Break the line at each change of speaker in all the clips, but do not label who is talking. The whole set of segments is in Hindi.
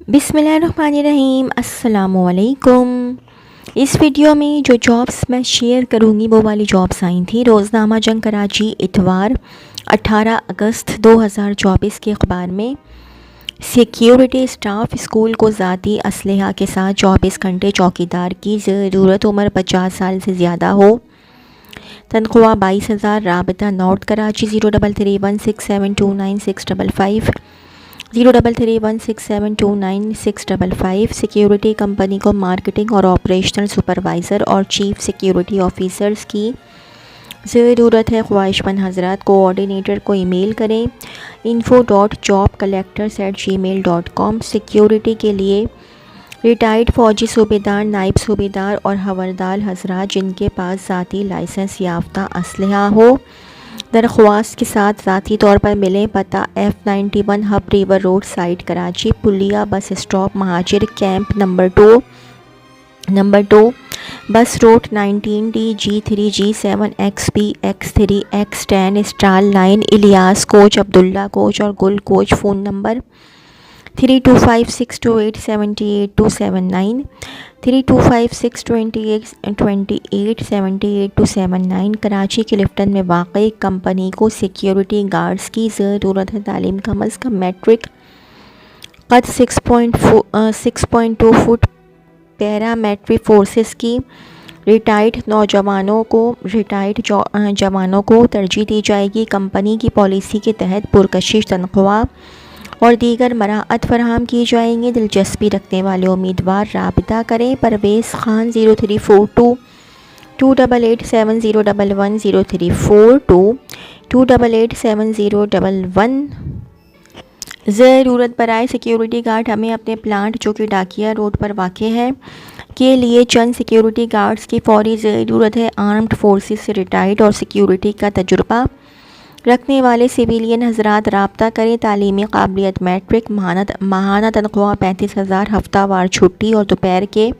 बिस्मिल्लाहिर्रहमानिर्रहीम अस्सलामुअलैकुम। इस वीडियो में जो जॉब्स मैं शेयर करूंगी वो वाली जॉब्स आई थी रोज़नामा जंग कराची इतवार 18 अगस्त 2024 के अखबार में। सिक्योरिटी स्टाफ स्कूल को ज़ाती असलहा के साथ 24 घंटे चौकीदार की ज़रूरत, उम्र 50 साल से ज़्यादा हो, तनख्वाह 22,000। राबता नॉर्थ कराची 0331672965 0331672965। सिक्योरिटी कंपनी को मार्केटिंग और ऑपरेशनल सुपरवाइज़र और चीफ सिक्योरिटी ऑफिसर्स की ज़रूरत है। ख्वाहिशमंद हज़रात कोऑर्डिनेटर को ईमेल करें info.jobcollectors@gmail.com। सिक्योरिटी के लिए रिटायर्ड फ़ौजी सूबेदार, नायब सूबेदार और हवलदार हज़रात जिनके पास ज़ाती लाइसेंस याफ्ता असलहा हो दरख्वास्त के साथ ज़ाती तौर पर मिलें। पता F91 Hub river road side Karachi, पुलिया bus stop Muhajir camp number 2 bus route 19D G3G7 XB X3 X10 star line, Ilyas coach, Abdullah coach और Gul coach. Phone number 32562878 32562878 Karachi के लिफ्टन में वाक़ई कंपनी को सिक्योरिटी गार्ड्स की ज़रूरत है। तालीम कम अज़ कम मैट्रिक, कद 6.2 फुट, पैरामेट्रिक फोर्सेस की। रिटायर्ड जवानों को तरजीह दी जाएगी। कंपनी की पॉलिसी के तहत पुरकशिश तनख्वाह और दीगर मराहत फराहम की जाएंगी। दिलचस्पी रखने वाले उम्मीदवार राबिता करें। परवेज़ खान 0342 288 7011 0342 288 7011। ज़रूरत बराए सिक्योरिटी गार्ड हमें अपने प्लांट जो कि डाकिया रोड पर वाक़ है के लिए चंद सिक्योरिटी गार्ड्स की फ़ौरी ज़रूरत है। आर्म्ड फोर्सेस से रिटायर्ड और सिक्योरिटी का तजुर्बा रखने वाले सिविलियन हज़रात राब्ता करें। तालीमी काबिलियत मैट्रिक, माहाना तनख्वाह 35,000, हफ्तावार छुट्टी और दोपहर के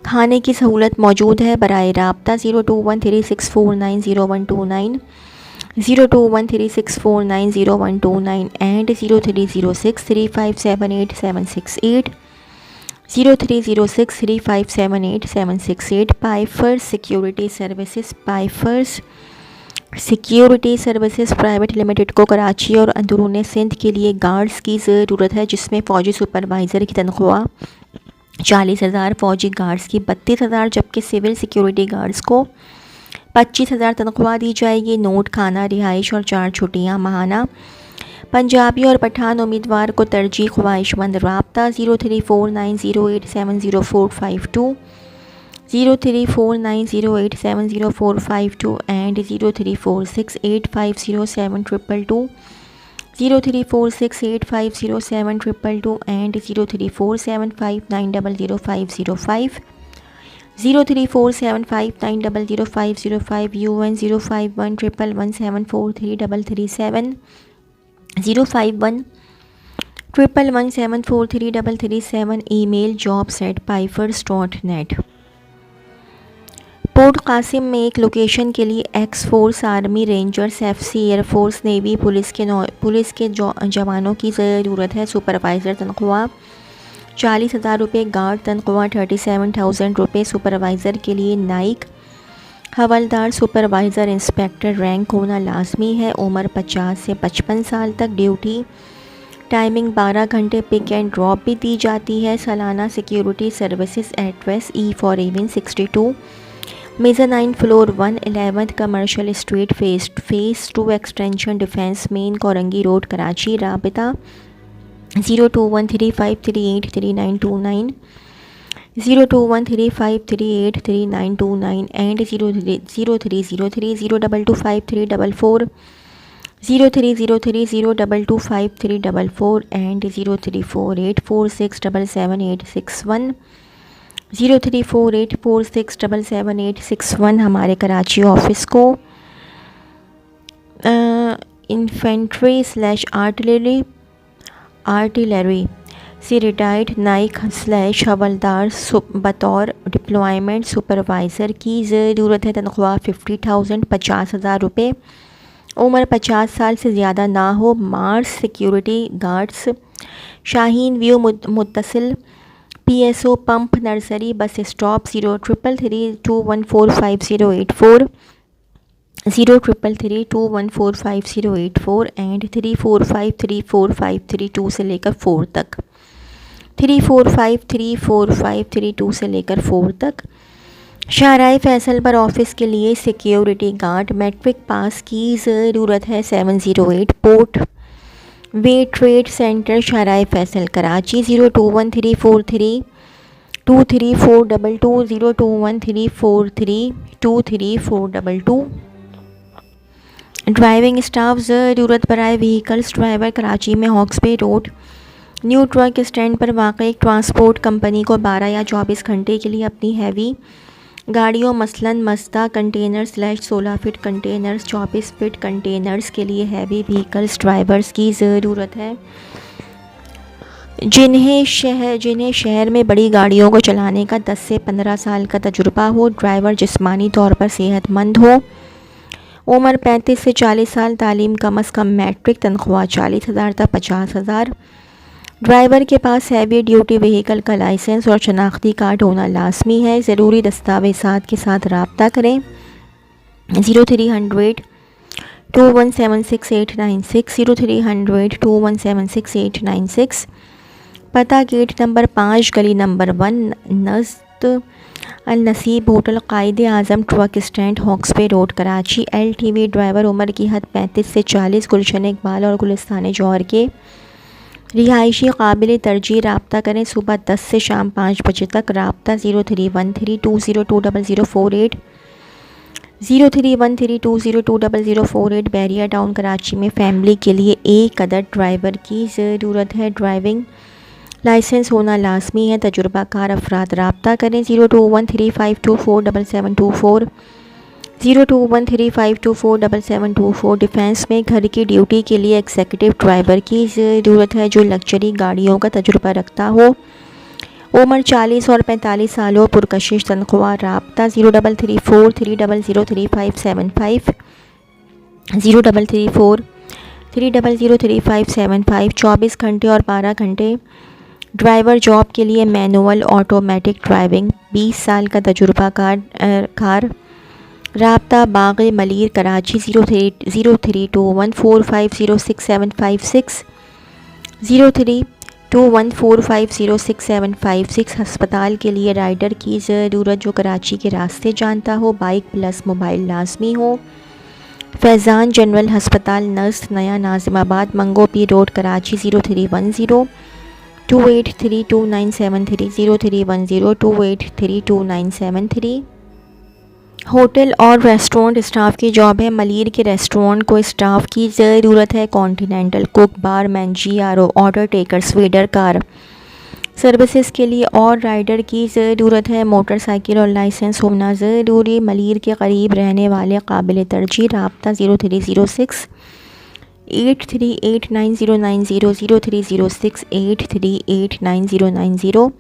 खाने की सहूलत मौजूद है। बराए राब्ता 0213649012 0213649012 एंड 03063578 03063578 पाइफर्स सिक्योरिटी सर्विसेज प्राइवेट लिमिटेड को कराची और अंदरून सिंध के लिए गार्ड्स की ज़रूरत है, जिसमें फ़ौजी सुपरवाइज़र की तनख्वाह 40,000, फ़ौजी गार्ड्स की 32,000, जबकि सिविल सिक्योरिटी गार्ड्स को 25,000 तनख्वाह दी जाएगी। नोट, खाना, रिहाइश और 4 छुट्टियाँ माहाना। पंजाबी और पठान उम्मीदवार को तरजीह। ख्वाहिशमंद राब्ता 0349087045 0349087045 and 0346850722 0346850722 and 034759000505 034759000505 UN 05111174333 05111174333 email jobs@pifers.net। Port Qasim में एक लोकेशन के लिए ex force, army, rangers, FC, air force, navy, police के जवानों की ज़रूरत है। सुपरवाइज़र तनख्वाह 40,000 रुपये, गार्ड तनख्वाह 37,000 रुपये। सुपरवाइज़र के लिए नाइक, हवलदार, सुपरवाइज़र, इंस्पेक्टर रैंक होना लाजमी है। उम्र 50 से 55 साल तक। ड्यूटी टाइमिंग 12 घंटे। पिक एंड ड्रॉप भी दी जाती है। सालाना security services address E for even 62 mezzanine floor 1 11th commercial street phase 2 extension defence main Korangi road Karachi. राबिता 021353833929 021353833929 एंड 0303022534 0303022534 एंड 034846777861 034846777861 हमारे कराची ऑफिस को इन्फेंट्री/आर्टिलरी से रिटायर्ड नाइक/हवलदार बतौर डिप्लॉयमेंट सुपरवाइज़र की ज़रूरत है। तनख्वाह 50,000 50,000 रुपये। उम्र 50 साल से ज़्यादा ना हो। Mars security guards, Shaheen view मुत्तसिल, PSO pump nursery bus stop 0333214508 0333214508 and 34534532 से लेकर 4 तक, 34534532 से लेकर 4 तक। शाहराह फैसल पर ऑफिस के लिए सिक्योरिटी गार्ड, मैट्रिक पास की ज़रूरत है। 708 port way trade centre, Shahrah Faisal Karachi 0213432342 0213432342। Driving staff ज़रूरत बराए व्हीकल्स ड्राइवर कराची में Hawksbay road new truck stand पर वाक़ एक ट्रांसपोर्ट कंपनी को 12 या 24 घंटे के लिए अपनी हैवी गाड़ियों मसलन Mazda container feet containers, 24 feet containers के लिए हैवी व्हीकल्स ड्राइवर्स की ज़रूरत है, जिन्हें शहर में बड़ी गाड़ियों को चलाने का 10 से 15 साल का तजुर्बा हो। ड्राइवर जिस्मानी तौर पर सेहतमंद हो। उम्र 35 से 40 साल। तालीम कम अज़ कम मैट्रिक। तनख्वाह 40,000 तक 50,000। ड्राइवर के पास हैवी ड्यूटी व्हीकल का लाइसेंस और शनाख्ती कार्ड होना लाजमी है। ज़रूरी दस्तावेज़ात के साथ रब्ता करें। 03002176 03002176 पता गेट नंबर 5 गली नंबर 1 नज़द Al Naseeb hotel Quaid Azam truck stand Hawksbay road Karachi. LTV driver उम्र की हद 35 से 40। गुलशन इकबाल और गुलिस्तान जौहर के रिहायशी काबिल तरजीह। रब्ता करें सुबह 10 से शाम 5 बजे तक। रब्ता 0313202048 0313202048। बैरिया टाउन कराची में फैमिली के लिए एक अदद ड्राइवर की ज़रूरत है। ड्राइविंग लाइसेंस होना लाजमी है। तजुर्बाकार अफराद रब्ता करें 0213524774 0213524774। डिफेंस में घर की ड्यूटी के लिए एग्जीक्यूटिव ड्राइवर की ज़रूरत है जो लग्जरी गाड़ियों का तजुर्बा रखता हो। उम्र 40 और 45 साल हो। पुरकशिश तनख्वाह। रब्ता 033430033575 033430033575। 24 घंटे और 12 घंटे ड्राइवर जॉब के लिए मैनुअल ऑटोमेटिक ड्राइविंग। 20 साल का तजुर्बा कार। राब्ता बाग़ मलीर कराची 0321450656 0321450656। अस्पताल के लिए राइडर की ज़रूरत जो कराची के रास्ते जानता हो। बाइक प्लस मोबाइल लाजमी हो। फैज़ान जनरल हस्पताल नज़द नया नाज़िमाबाद मंगो पी रोड कराची 031028322973 031028322973। होटल और रेस्टोरेंट स्टाफ की जॉब है। मलीर के रेस्टोरेंट को स्टाफ की ज़रूरत है। Continental cook, barman, GRO, order takers, waiter, car services के लिए और राइडर की ज़रूरत है। मोटरसाइकिल और लाइसेंस होना ज़रूरी। मलीर के करीब रहने वाले काबिल तरजीह। रब्ता 0306 838990 0306 838990।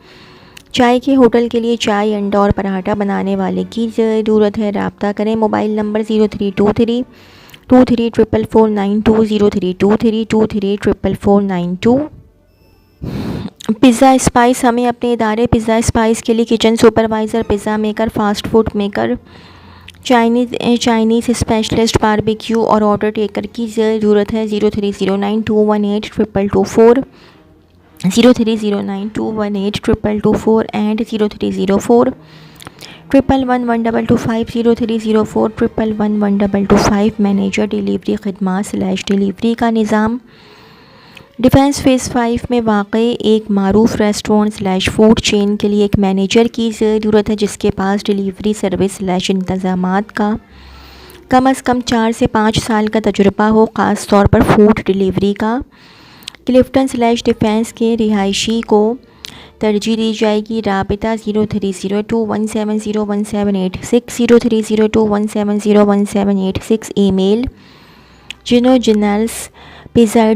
चाय के होटल के लिए चाय, अंडा और पराठा बनाने वाले की ज़रूरत है। रब्ता करें मोबाइल नंबर 0323234492 0323234492। Pizza spice. हमें अपने इदारे पिज़्ज़ा स्पाइस के लिए kitchen supervisor, pizza maker, fast food maker, Chinese specialist, barbecue और ऑर्डर टेकर की ज़रूरत है। 030921822224 030921822224 एंड 0304111225 0304111225। मैनेजर डिलीवरी खिदमात / डिलीवरी का निज़ाम। डिफेंस फेज़ 5 में वाक़ई एक मारूफ रेस्टोरेंट / फूड चेन के लिए एक मैनेजर की ज़रूरत है जिसके पास डिलीवरी सर्विस / इंतज़ामात का कम अज़ कम 4 से 5 साल का तजुर्बा हो, ख़ास तौर पर फूड डिलीवरी का। क्लिफ्टन / डिफेंस के रिहायशी को तरजीह दी जाएगी। राबिता 0302170178 0302170178। Email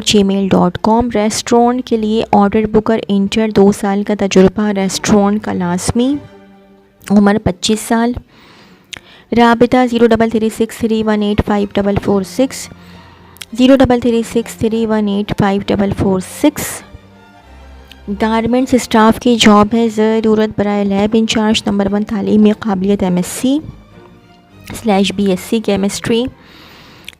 gmail.com। रेस्टोरेंट के लिए ऑर्डर बुकर इंटर। 2 साल का तजुर्बा रेस्टोरेंट का लाजमी। उम्र 25 साल। राबिता 0336318546, 0336318546। गारमेंट्स स्टाफ की जॉब है, ज़रूरत बराए लैब इंचार्ज। नंबर 1 तालीमी काबिलियत MSc/BSc केमिस्ट्री।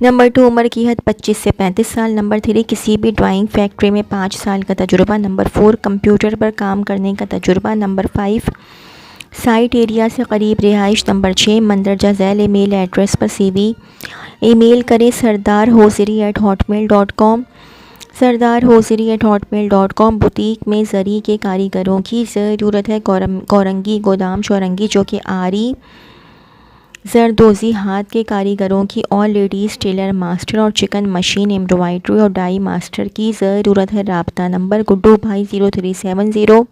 नंबर 2 उम्र की हद 25 से 35 साल। नंबर 3 किसी भी ड्राइंग फैक्ट्री में 5 साल का तजुर्बा। नंबर 4 कंप्यूटर पर काम करने का तजुर्बा। नंबर 5 साइट एरिया से करीब रिहाइश। नंबर 6 मंदरजा झैल ईमेल एड्रेस पर CV ईमेल करें sardarhosiri@hotmail.com, sardarhosiri@hotmail.com। बुटीक में ज़री के कारीगरों की ज़रूरत है। कोरंगी गोदाम चौरंगी जो कि आरी जरदोज़ी हाथ के कारीगरों की और लेडीज़ टेलर मास्टर और चिकन मशीन एम्ब्रॉयडरी और डाई मास्टर की ज़रूरत है। राब्ता नंबर गुड्डू भाई 0370232152,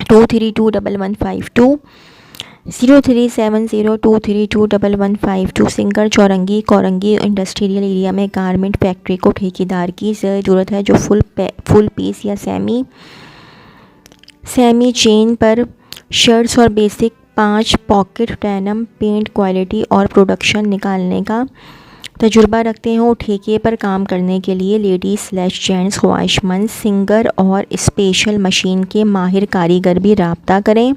0370232152। Singer Chowrangi Korangi industrial area में गारमेंट फैक्ट्री को ठेकेदार की ज़रूरत है जो फुल पीस या सेमी चेन पर शर्ट्स और basic 5 pocket denim pant quality और प्रोडक्शन निकालने का तजुर्बा रखते हो। ठेके पर काम करने के लिए लेडीज़/जेंट्स ख्वाहिशमंद सिंगर और स्पेशल मशीन के माहिर कारीगर भी राब्ता करें।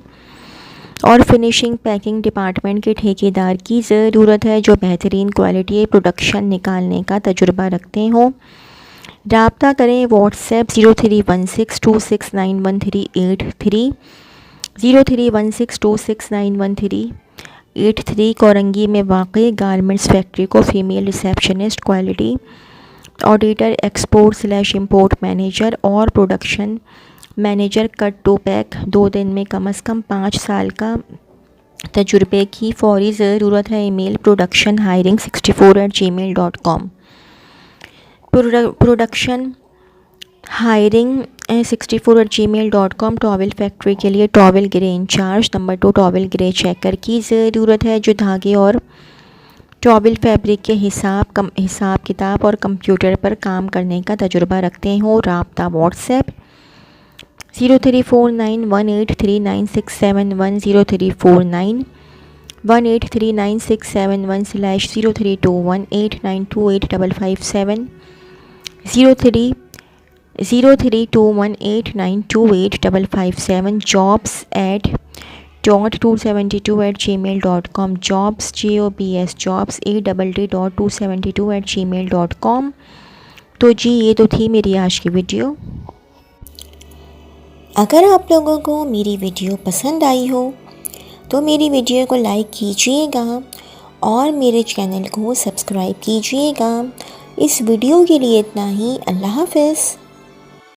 और फिनिशिंग पैकिंग डिपार्टमेंट के ठेकेदार की ज़रूरत है जो बेहतरीन क्वालिटी प्रोडक्शन निकालने का तजुर्बा रखते हो। राब्ता करें व्हाट्सएप 0316269138 0316269138। कोरंगी में वाक़ई गारमेंट्स फैक्ट्री को female receptionist quality auditor export import manager और production manager cut to pack 2 दिन में कम से कम 5 साल का तजुर्बे की फौरी ज़रूरत है। Email productionhiring64@gmail.com, production hiring 64@gmail.com। Towel factory के लिए towel grey incharge. Number 2 towel grey checker की ज़रूरत है जो धागे और टॉवल फैब्रिक के हिसाब किताब और कंप्यूटर पर काम करने का तजुर्बा रखते हो। राब्ता व्हाट्सएप 0349183967 034967103218928557 0321892857 jobs@272@gmail.com, jobs jobs@272@gmail.com। तो जी ये तो थी मेरी आज की वीडियो।
अगर आप लोगों को मेरी वीडियो पसंद आई हो तो मेरी वीडियो को लाइक कीजिएगा और मेरे चैनल को सब्सक्राइब कीजिएगा। इस वीडियो के लिए इतना ही। अल्लाह हाफ़िज़।